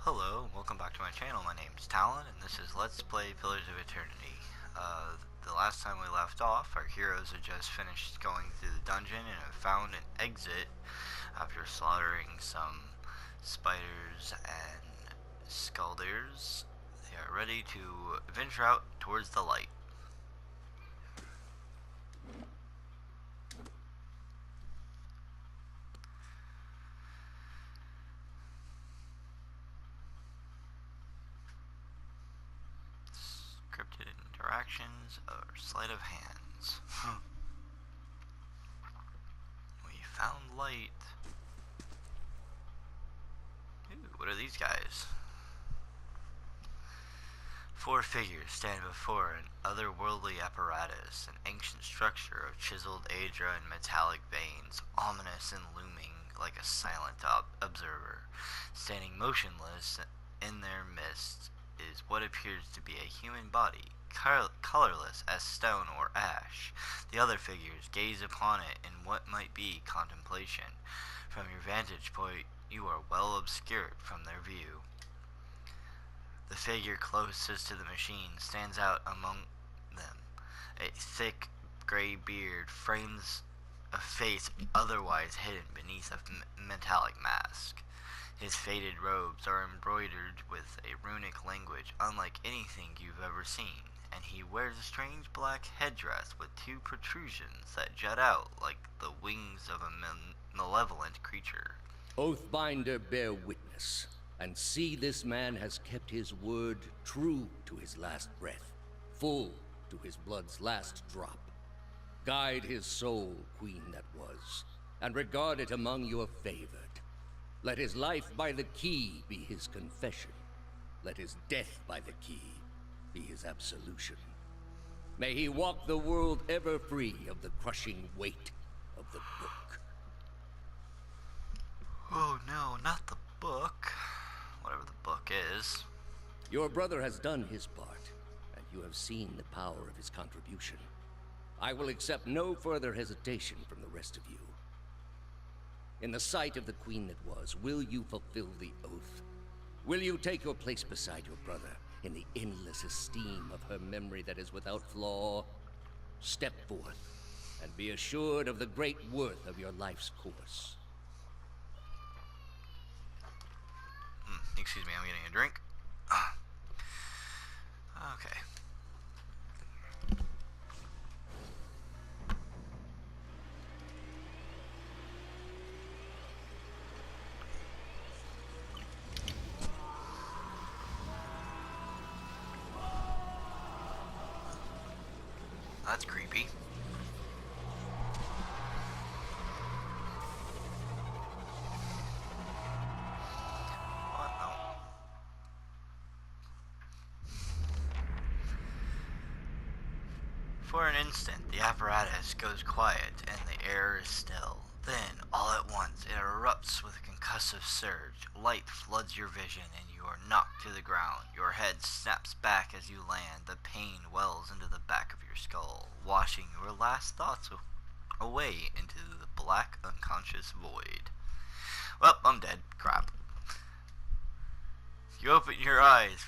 Hello, welcome back to my channel. My name's Talon, and this is Let's Play Pillars of Eternity. The last time we left off, our heroes had just finished going through the dungeon and have found an exit after slaughtering some spiders and skulders. They are ready to venture out towards the light. Scripted interactions or sleight of hands. We found light. Ooh, what are these guys? Four figures stand before an otherworldly apparatus, an ancient structure of chiseled Aedra and metallic veins, ominous and looming like a silent observer. Standing motionless in their midst is what appears to be a human body, colorless as stone or ash. The other figures gaze upon it in what might be contemplation. From your vantage point, you are well obscured from their view. The figure closest to the machine stands out among them. A thick gray beard frames a face otherwise hidden beneath a metallic mask. His faded robes are embroidered with a runic language unlike anything you've ever seen, and he wears a strange black headdress with two protrusions that jut out like the wings of a malevolent creature. Oathbinder, bear witness, and see this man has kept his word true to his last breath, full to his blood's last drop. Guide his soul, queen that was, and regard it among your favored. Let his life by the key be his confession. Let his death by the key be his absolution. May he walk the world ever free of the crushing weight of the book. Oh no, not the book. Whatever the book is. Your brother has done his part, and you have seen the power of his contribution. I will accept no further hesitation from the rest of you. In the sight of the queen that was, will you fulfill the oath? Will you take your place beside your brother in the endless esteem of her memory that is without flaw? Step forth, and be assured of the great worth of your life's course. Excuse me, I'm getting a drink. Okay. That's creepy. What? No. For an instant, the apparatus goes quiet and the air is still. Then, all at once, it erupts with a concussive surge. Light floods your vision and you are knocked to the ground. Your head snaps back as you land. The pain wells into the back of your skull, washing your last thoughts away into the black, unconscious void. Well, I'm dead. Crap. You open your eyes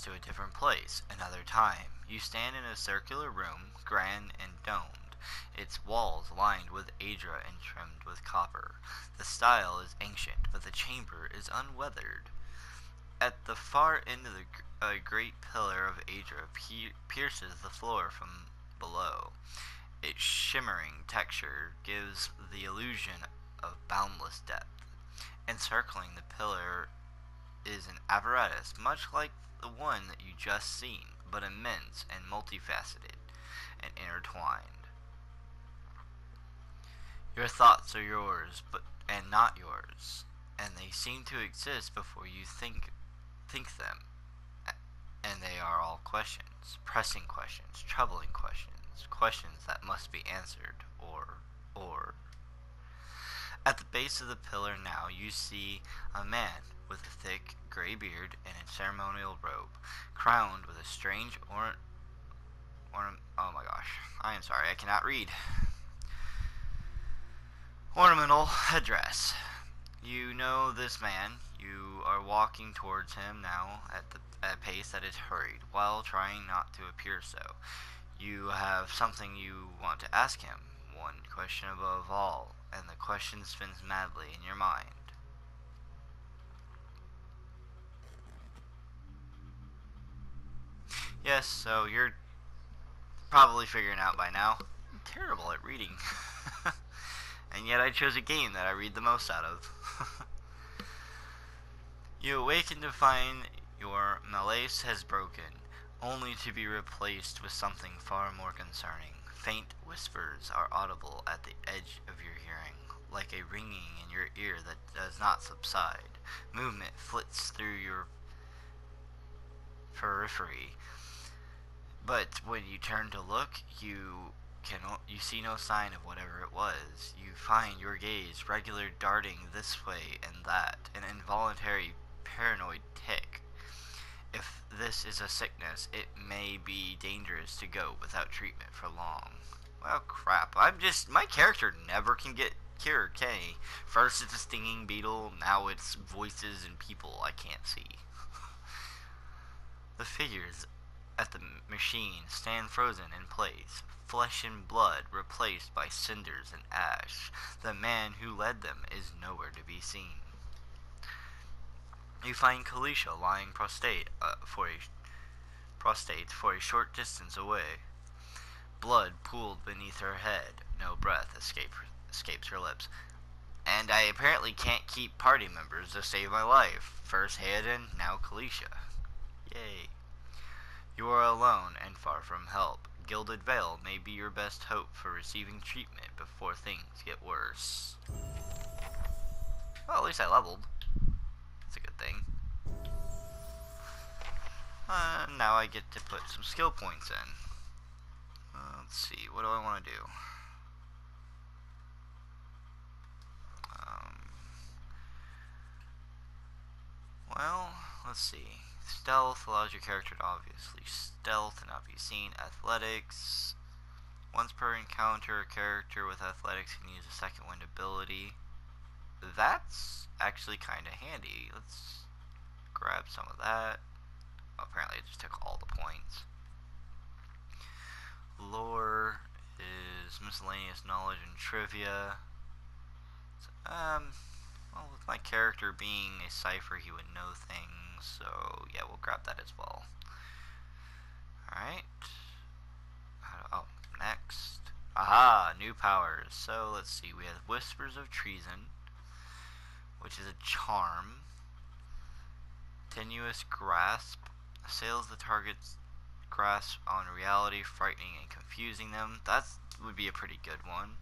to a different place, another time. You stand in a circular room, grand and domed, its walls lined with Aedra and trimmed with copper. The style is ancient, but the chamber is unweathered. At the far end of a great pillar of Aedra pierces the floor from below. Its shimmering texture gives the illusion of boundless depth. Encircling the pillar is an apparatus much like the one that you just seen, but immense and multifaceted and intertwined. Your thoughts are yours, and not yours, and they seem to exist before you think them. And they are all questions, pressing questions, troubling questions, questions that must be answered, or. At the base of the pillar now you see a man with a thick gray beard and a ceremonial robe, crowned with a strange oh my gosh, I am sorry, I cannot read. Ornamental headdress. You know this man. You are walking towards him now at a pace that is hurried, while trying not to appear so. You have something you want to ask him, one question above all, and the question spins madly in your mind. Yes, so you're probably figuring out by now. I'm terrible at reading. And yet I chose a game that I read the most out of. You awaken to find your malaise has broken, only to be replaced with something far more concerning. Faint whispers are audible at the edge of your hearing, like a ringing in your ear that does not subside. Movement flits through your periphery, but when you turn to look, you see no sign of whatever it was. You find your gaze regular darting this way and that, an involuntary paranoid tick. If this is a sickness, it may be dangerous to go without treatment for long. Well, crap. My character never can get cured, can he? First it's a stinging beetle, now it's voices and people I can't see. The figures at the machine stand frozen in place, flesh and blood replaced by cinders and ash. The man who led them is nowhere to be seen. You find Kalisha lying prostrate for a short distance away. Blood pooled beneath her head. No breath escapes her lips. And I apparently can't keep party members to save my life. First Hayden, now Kalisha. Yay. You are alone and far from help. Gilded Veil may be your best hope for receiving treatment before things get worse. Well, at least I leveled. That's a good thing. Now I get to put some skill points in. Let's see, what do I want to do? Well, let's see. Stealth allows your character to obviously stealth and not be seen. Athletics. Once per encounter, a character with athletics can use a second wind ability. That's actually kind of handy. Let's grab some of that. Apparently it just took all the points. Lore is miscellaneous knowledge and trivia. Well, with my character being a cipher, he would know things, so yeah, we'll grab that as well. Alright. Oh, next. Aha, new powers. So, let's see, we have Whispers of Treason, which is a charm. Tenuous Grasp. Assails the target's grasp on reality, frightening and confusing them. That would be a pretty good one.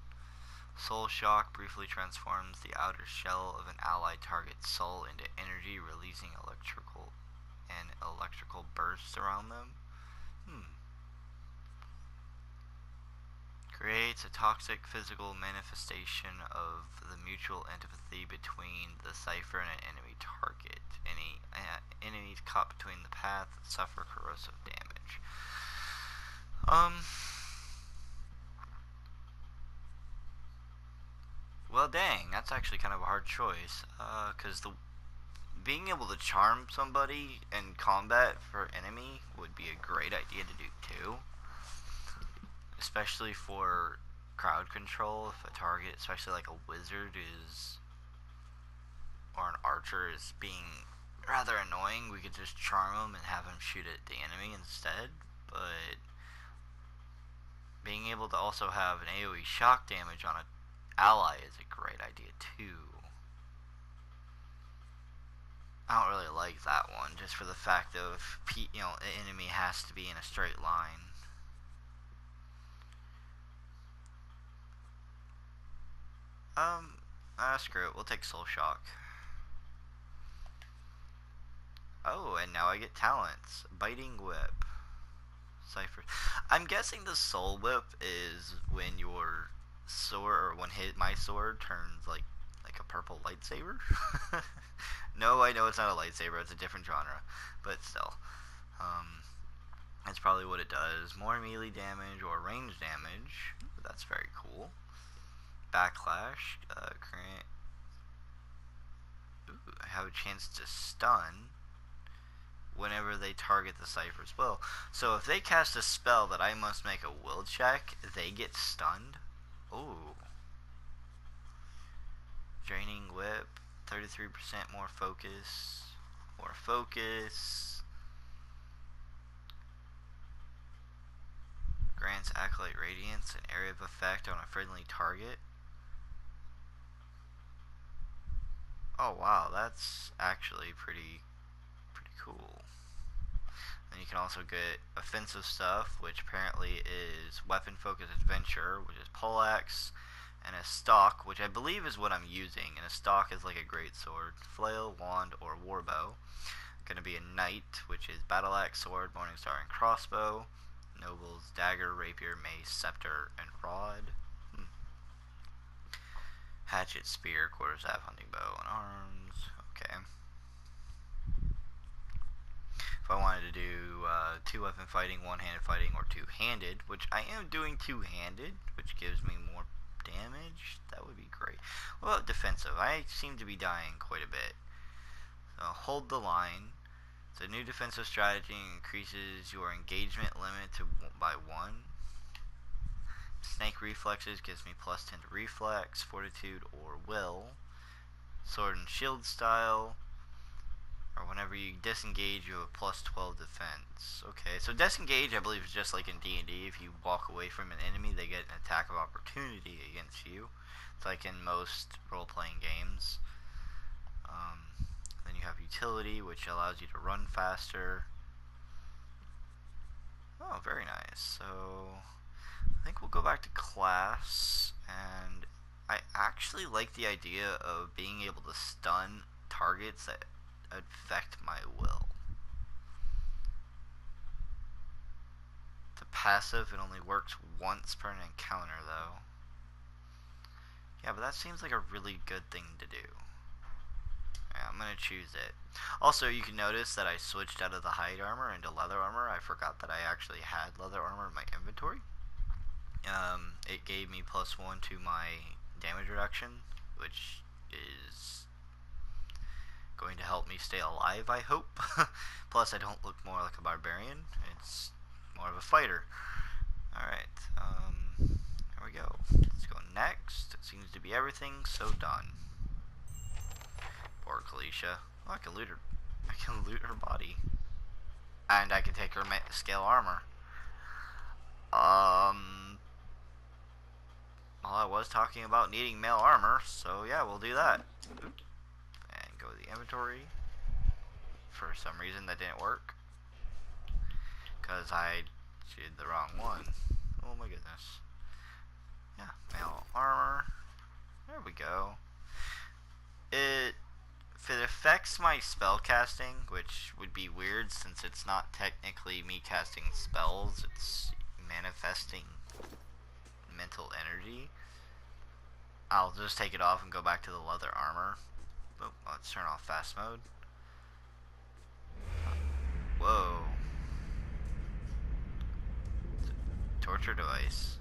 Soul Shock briefly transforms the outer shell of an allied target's soul into energy, releasing electrical bursts around them. Creates a toxic physical manifestation of the mutual antipathy between the cipher and an enemy target. Any enemies caught between the path suffer corrosive damage. Well, dang, that's actually kind of a hard choice, because being able to charm somebody in combat for enemy would be a great idea to do too. Especially for crowd control, if a target, especially like a wizard or an archer is being rather annoying, we could just charm them and have them shoot at the enemy instead. But being able to also have an AoE shock damage on an ally is a great idea too. I don't really like that one, just for the fact of, the enemy has to be in a straight line. Screw it, we'll take Soul Shock. Oh, and now I get talents. Biting Whip. Cipher. I'm guessing the Soul Whip is when your sword, or when my sword turns like a purple lightsaber. No, I know it's not a lightsaber, it's a different genre, but still. That's probably what it does. More melee damage or range damage. That's very cool. Backlash. I have a chance to stun whenever they target the Cypher's will. So if they cast a spell that I must make a will check, they get stunned. Ooh. Draining Whip, 33% more focus. More focus. Grants Acolyte Radiance, an area of effect on a friendly target. Oh wow, that's actually pretty cool. Then you can also get offensive stuff, which apparently is Weapon Focus Adventure, which is Poleaxe, and a Stalk, which I believe is what I'm using. And a Stalk is like a great sword, flail, wand, or warbow. Gonna be a Knight, which is Battle Axe, sword, Morningstar, and crossbow. Nobles, dagger, rapier, mace, scepter, and rod. Hatchet, spear, quarterstaff, hunting bow, and arms. Okay. If I wanted to do two-weapon fighting, one-handed fighting, or two-handed, which I am doing two-handed, which gives me more damage, that would be great. What about defensive? I seem to be dying quite a bit. So hold the line. It's a new defensive strategy, increases your engagement limit by 1. Snake reflexes gives me plus 10 to reflex, fortitude, or will. Sword and shield style, or whenever you disengage, you have a plus 12 defense. Okay, so disengage, I believe, is just like in D&D. If you walk away from an enemy, they get an attack of opportunity against you. It's like in most role-playing games. Then you have utility, which allows you to run faster. Oh, very nice. So I think we'll go back to class, and I actually like the idea of being able to stun targets that affect my will. The passive, it only works once per encounter, though. Yeah, but that seems like a really good thing to do. Yeah, I'm gonna choose it. Also, you can notice that I switched out of the hide armor into leather armor. I forgot that I actually had leather armor in my inventory. It gave me plus 1 to my damage reduction, which is going to help me stay alive, I hope. Plus, I don't look more like a barbarian. It's more of a fighter. Alright, there we go. Let's go next. It seems to be everything, so done. Poor Kalisha. Oh, I can loot her. I can loot her body. And I can take her scale armor. Well, I was talking about needing male armor, so yeah, we'll do that. And go to the inventory. For some reason that didn't work. Because I did the wrong one. Oh my goodness. Yeah, male armor. There we go. If it affects my spell casting, which would be weird since it's not technically me casting spells, it's manifesting mental energy, I'll just take it off and go back to the leather armor. Oh, let's turn off fast mode. Whoa. Torture device.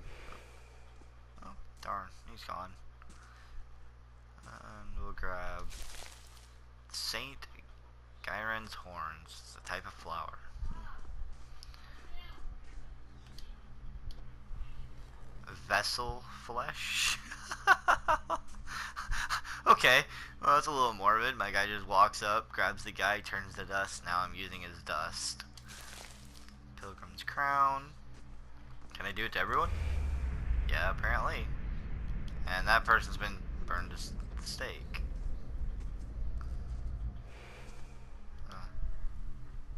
Oh, darn, he's gone. And we'll grab Saint Gyren's horns. It's a type of flower. Vessel flesh. Okay, well that's a little morbid. My guy just walks up, grabs the guy, turns to dust. Now I'm using his dust. Pilgrim's crown. Can I do it to everyone? Yeah, apparently. And that person's been burned to stake.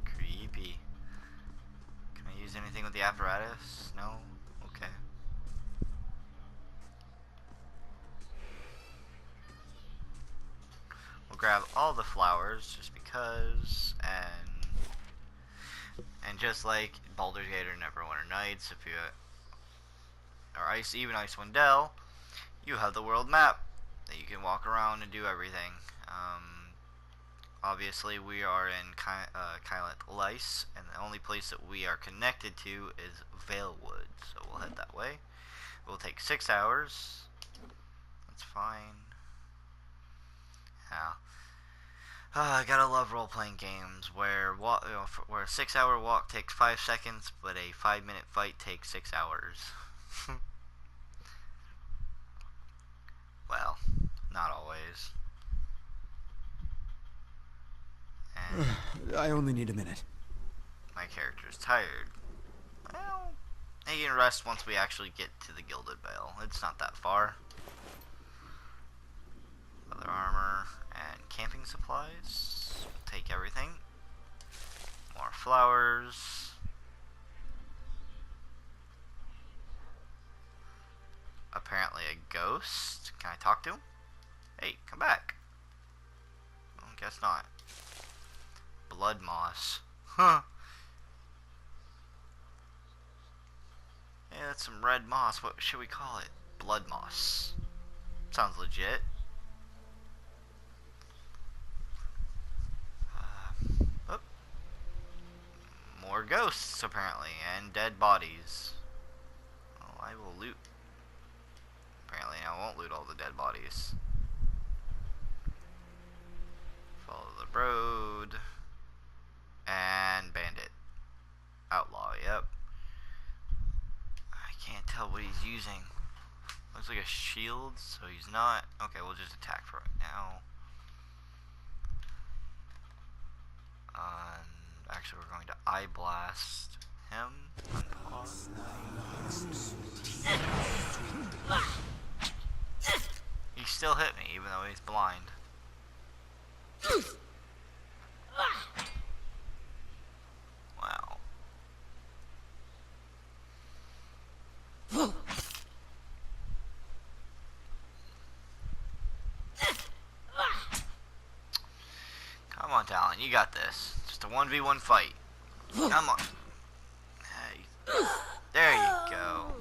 Creepy. Can I use anything with the apparatus? No? Okay. We'll grab all the flowers just because, and just like Baldur's Gate or Neverwinter Nights, if you or even Icewind Dale, you have the world map that you can walk around and do everything. Obviously, we are in Kylent Lice, and the only place that we are connected to is Valewood, so we'll head that way. It will take 6 hours. That's fine. Yeah. I gotta love role-playing games where where a 6-hour walk takes 5 seconds, but a 5-minute fight takes 6 hours. Well, not always. And I only need a minute. my character's tired. Well, he can rest once we actually get to the Gilded Vale. It's not that far. Other armor and camping supplies. Take everything. More flowers. Apparently a ghost. Can I talk to him? Hey, come back. Well, guess not. Blood moss. Huh. Yeah, that's some red moss. What should we call it? Blood moss. Sounds legit. Oh. More ghosts, apparently, and dead bodies. Oh, I will loot. Apparently, I won't loot all the dead bodies. Follow the road. And bandit. Outlaw, yep. I can't tell what he's using. Looks like a shield, so he's not. Okay, we'll just attack for right now. Actually, we're going to eye blast him. Unpause. He still hit me, even though he's blind. Wow. Come on, Talon, you got this. Just a 1v1 fight. Come on. Hey. There you go.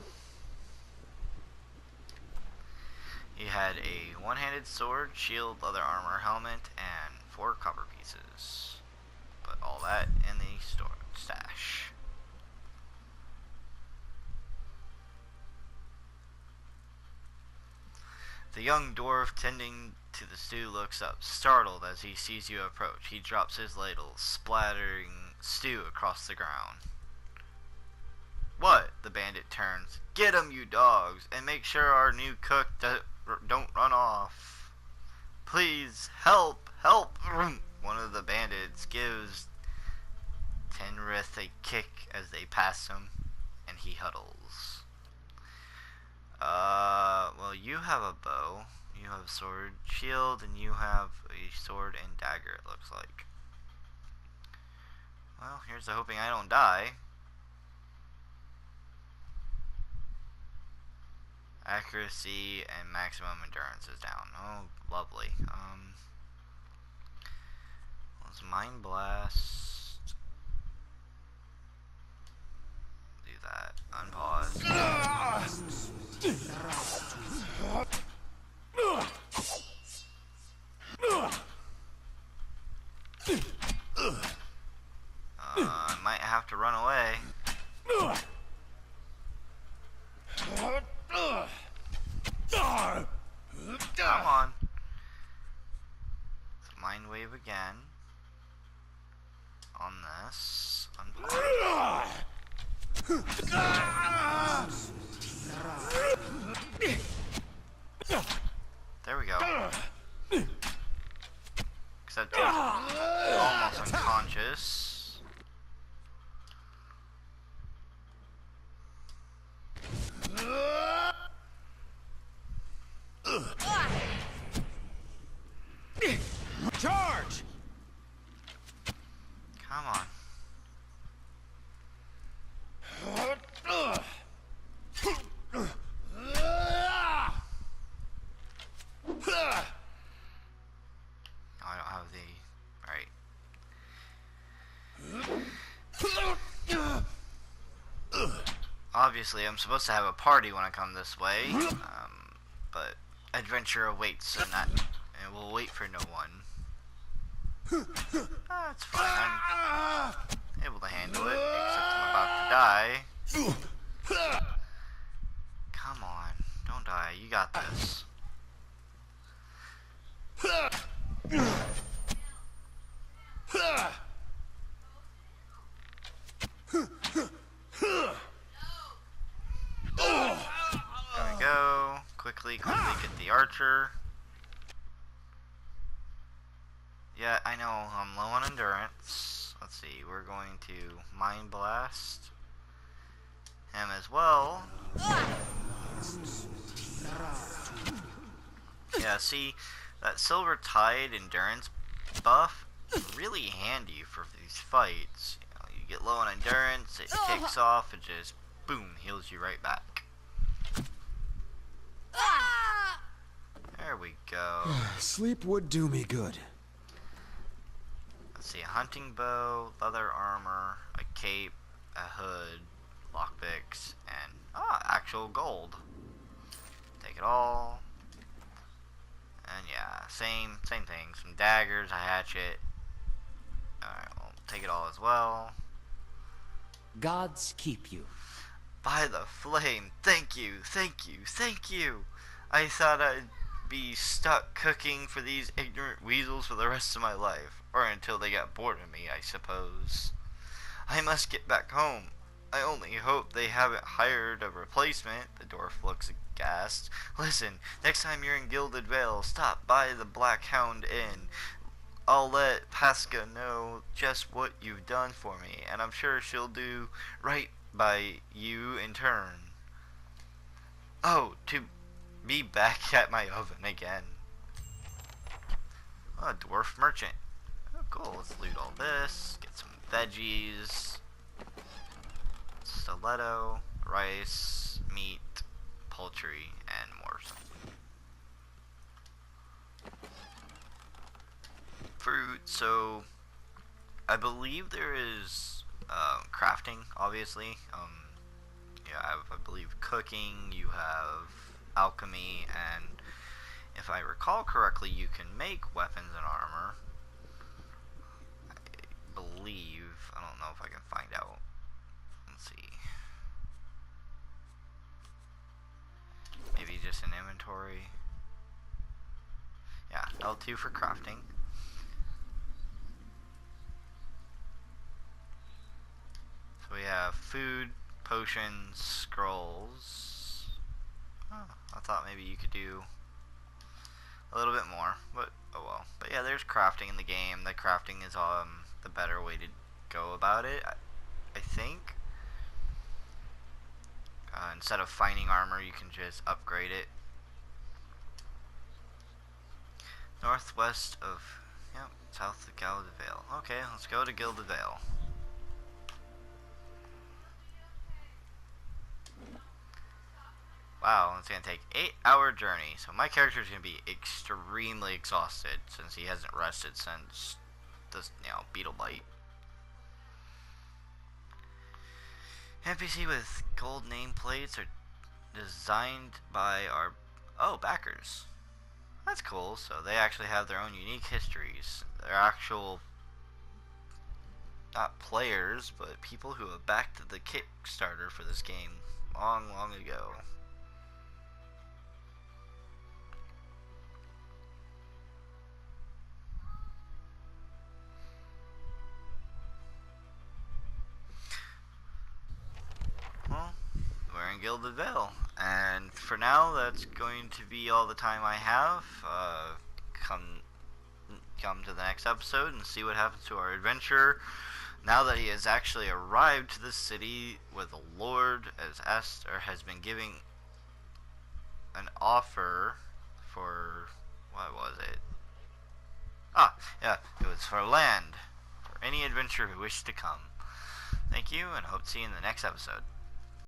He had a one-handed sword, shield, leather armor, helmet, and 4 copper pieces. Put all that in the stash. The young dwarf tending to the stew looks up, startled as he sees you approach. He drops his ladle, splattering stew across the ground. What? The bandit turns. Get 'em, you dogs, and make sure our new cook don't run off. Please, help, help. One of the bandits gives Tenrith a kick as they pass him, and he huddles. Well, you have a bow, you have a sword, shield, and you have a sword and dagger, it looks like. Well, here's to hoping I don't die. Accuracy and maximum endurance is down. Oh, lovely. Let's Mind Blast. Do that. Unpause. I might have to run away. Come on. Mind Wave again. On this. Unpause. There we go. Except he's almost unconscious. Charge! Come on. I don't have the right. Obviously, I'm supposed to have a party when I come this way, but adventure awaits, so and we'll wait for no one. That's fine. I'm able to handle it, except I'm about to die. Come on, don't die. You got this. quickly get the archer. Yeah, I know, I'm low on endurance. Let's see, we're going to Mind Blast him as well. Yeah, see, that Silver Tide endurance buff, really handy for these fights. You know, you get low on endurance, it kicks off, and just, boom, heals you right back. There we go. Sleep would do me good. Let's see, a hunting bow, leather armor, a cape, a hood, lockpicks, and actual gold. Take it all. And yeah, same thing. Some daggers, a hatchet. Alright, we'll take it all as well. Gods keep you. By the flame, thank you. I thought I'd be stuck cooking for these ignorant weasels for the rest of my life. Or until they got bored of me, I suppose. I must get back home. I only hope they haven't hired a replacement. The dwarf looks aghast. Listen, next time you're in Gilded Vale, stop by the Black Hound Inn. I'll let Pasca know just what you've done for me, and I'm sure she'll do right by you in turn. Oh, to be back at my oven again. Oh, dwarf merchant. Oh, cool. Let's loot all this. Get some veggies. Stiletto, rice, meat, poultry, and more. Fruit. So, I believe there is crafting, obviously. You have, I believe, cooking, you have alchemy, and if I recall correctly, you can make weapons and armor. I believe. I don't know if I can find out. Let's see. Maybe just an inventory. Yeah, L2 for crafting. So we have food, potions, scrolls. Oh, I thought maybe you could do a little bit more, but oh well. But yeah, there's crafting in the game. The crafting is the better way to go about it, I think. Instead of finding armor, you can just upgrade it. Northwest of, yep, south of Gilded Vale. Okay, let's go to Gilded Vale. Wow, it's gonna take 8-hour journey. So my character is gonna be extremely exhausted since he hasn't rested since this, beetle bite. NPC with gold nameplates are designed by our backers. That's cool. So they actually have their own unique histories. They're actual, not players, but people who have backed the Kickstarter for this game long ago. Well, we're in Gilded Vale, and for now, that's going to be all the time I have. Come to the next episode and see what happens to our adventurer. Now that he has actually arrived to the city where the Lord has been giving an offer for, what was it? Yeah, it was for land, for any adventurer who wished to come. Thank you, and hope to see you in the next episode.